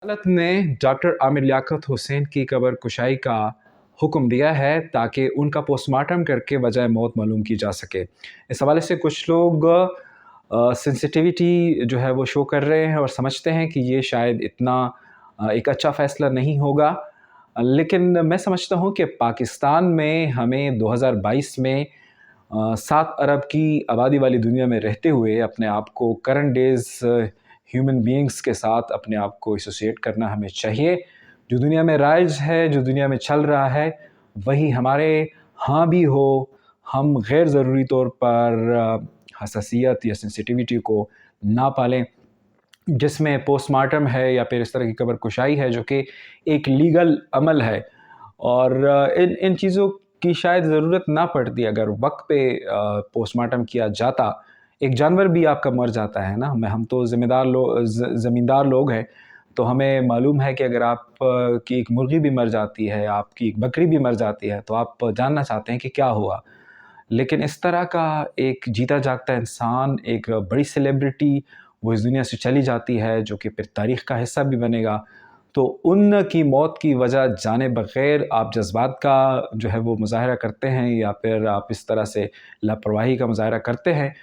अदालत ने डॉक्टर आमिर लियाकत हुसैन की कब्र कुशाई का हुक्म दिया है ताकि उनका पोस्टमार्टम करके वजह मौत मालूम की जा सके। इस हवाले से कुछ लोग सेंसिटिविटी जो है वो शो कर रहे हैं और समझते हैं कि ये शायद इतना एक अच्छा फ़ैसला नहीं होगा। लेकिन मैं समझता हूँ कि पाकिस्तान में हमें 2022 में 7 अरब की आबादी वाली दुनिया में रहते हुए अपने आप को करंट डेज़ ह्यूमन बीइंग्स के साथ अपने आप को एसोसिएट करना हमें चाहिए। जो दुनिया में राइज है, जो दुनिया में चल रहा है, वही हमारे हाँ भी हो, हम गैर ज़रूरी तौर पर हसासियत या सेंसिटिविटी को ना पालें, जिसमें पोस्टमार्टम है या फिर इस तरह की कब्र कुशाई है जो कि एक लीगल अमल है। और इन इन चीज़ों की शायद ज़रूरत ना पड़ती अगर वक्त पे पोस्टमार्टम किया जाता। एक जानवर भी आपका मर जाता है ना, मैं हम तो ज़मींदार लोग हैं, तो हमें मालूम है कि अगर आप की एक मुर्गी भी मर जाती है, आपकी एक बकरी भी मर जाती है, तो आप जानना चाहते हैं कि क्या हुआ। लेकिन इस तरह का एक जीता जागता इंसान, एक बड़ी सेलिब्रिटी वो इस दुनिया से चली जाती है जो कि फिर तारीख़ का हिस्सा भी बनेगा। तो उनकी मौत की वजह जाने बग़ैर आप जज़्बात का जो है वो मुज़ाहरा करते हैं या फिर आप इस तरह से लापरवाही का मुज़ाहरा करते हैं,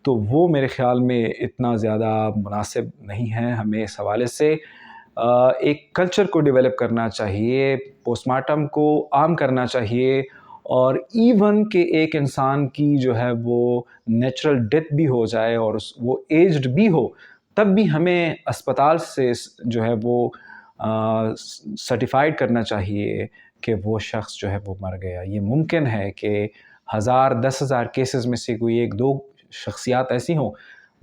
तो वो मेरे ख़्याल में इतना ज़्यादा मुनासिब नहीं है। हमें इस हवाले से एक कल्चर को डेवलप करना चाहिए, पोस्टमार्टम को आम करना चाहिए और इवन कि एक इंसान की जो है वो नेचुरल डेथ भी हो जाए और वो एज्ड भी हो, तब भी हमें अस्पताल से जो है वो सर्टिफाइड करना चाहिए कि वो शख्स जो है वो मर गया। ये मुमकिन है कि 1000 केसेस में से कोई 1-2 शख्सियात ऐसी हों,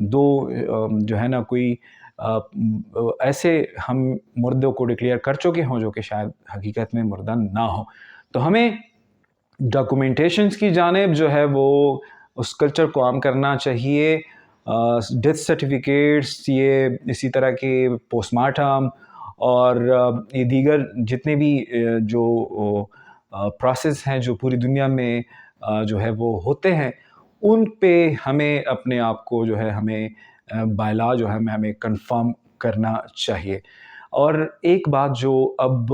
2 जो है ना कोई ऐसे हम मुर्दों को डिक्लेयर कर चुके हों जो कि शायद हकीकत में मुर्दा ना हो। तो हमें डॉक्यूमेंटेशंस की जानिब जो है वो उस कल्चर को आम करना चाहिए। डेथ सर्टिफिकेट्स, ये इसी तरह के पोस्टमार्टम और ये दीगर जितने भी जो प्रोसेस हैं जो पूरी दुनिया में जो है वो होते हैं, उन पे हमें अपने आप को जो है हमें बाय लॉ जो है हमें कन्फर्म करना चाहिए। और एक बात जो अब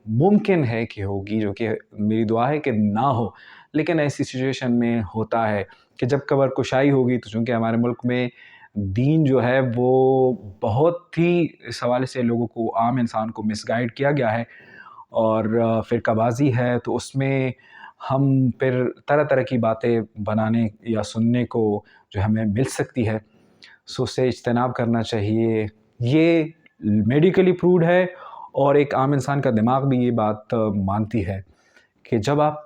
मुमकिन है कि होगी, जो कि मेरी दुआ है कि ना हो, लेकिन ऐसी सिचुएशन में होता है कि जब कब्र कुशाई होगी, तो चूँकि हमारे मुल्क में दीन जो है वो बहुत ही इस हवाले से लोगों को, आम इंसान को मिसगाइड किया गया है और फ़िरकाबाज़ी है, तो उसमें हम फिर तरह-तरह की बातें बनाने या सुनने को जो हमें मिल सकती है। सो उससे इज्तनाब करना चाहिए। ये मेडिकली प्रूव्ड है और एक आम इंसान का दिमाग भी ये बात मानती है कि जब आप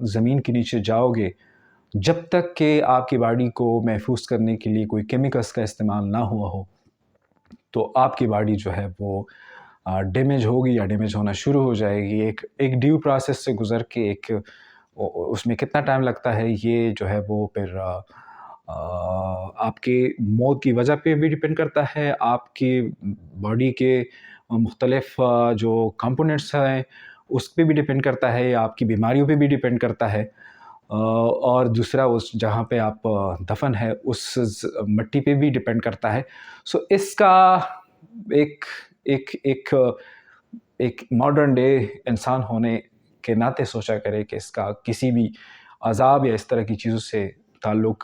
ज़मीन के नीचे जाओगे, जब तक कि आपकी बॉडी को महफूज़ करने के लिए कोई केमिकल्स का इस्तेमाल ना हुआ हो, तो आपकी बॉडी जो है वो डैमेज होगी या डैमेज होना शुरू हो जाएगी। एक एक ड्यू प्रोसेस से गुज़र के एक उसमें कितना टाइम लगता है, ये जो है वो फिर आपकी मौत की वजह पे भी डिपेंड करता है, आपकी बॉडी के मुख्तलिफ़ जो कंपोनेंट्स हैं, उस पे भी डिपेंड करता है, या आपकी बीमारियों पे भी डिपेंड करता है। और दूसरा उस जहाँ पे आप दफ़न है, उस मिट्टी पे भी डिपेंड करता है। सो इसका एक एक एक एक मॉडर्न डे इंसान होने के नाते सोचा करें कि इसका किसी भी अज़ाब या इस तरह की चीज़ों से ताल्लुक़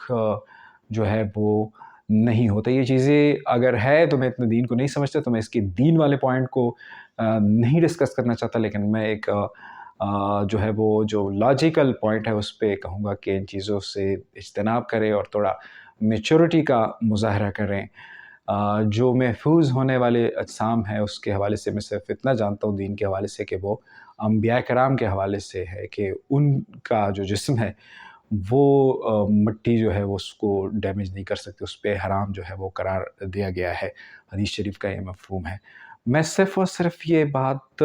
जो है वो नहीं होता। ये चीज़ें अगर है तो मैं इतने दीन को नहीं समझता, तो मैं इसके दीन वाले पॉइंट को नहीं डिस्कस करना चाहता, लेकिन मैं एक जो है वो जो लॉजिकल पॉइंट है उस पे कहूँगा कि इन चीज़ों से इज्तनाब करें और थोड़ा मैच्योरिटी का मुज़ाहरा करें। जो महफूज़ होने वाले अजसाम हैं उसके हवाले से मैं सिर्फ़ इतना जानता हूँ दीन के हवाले से कि वो अंबिया कराम के हवाले से है कि उनका जो जिस्म है वो मिट्टी जो है वो उसको डैमेज नहीं कर सकती, उस पे हराम जो है वो करार दिया गया है। हदीस शरीफ का ये मफ़हूम है। मैं सिर्फ़ और सिर्फ़ ये बात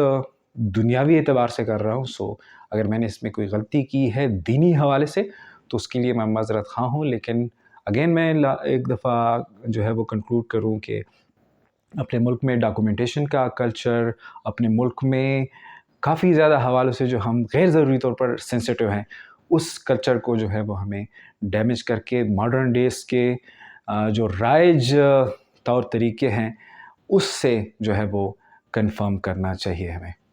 दुनियावी एतबार से कर रहा हूँ, सो अगर मैंने इसमें कोई गलती की है दीनी हवाले से, तो उसके लिए मैं माज़रत ख़्वाह हूँ। लेकिन अगेन मैं एक दफ़ा जो है वो कंक्लूड करूँ कि अपने मुल्क में डॉक्यूमेंटेशन का कल्चर, अपने मुल्क में काफ़ी ज़्यादा हवालों से जो हम गैर ज़रूरी तौर पर सेंसिटिव हैं, उस कल्चर को जो है वो हमें डैमेज करके मॉडर्न डेज़ के जो राइज तौर तरीके हैं, उससे जो है वो کنفرم کرنا چاہیے ہمیں.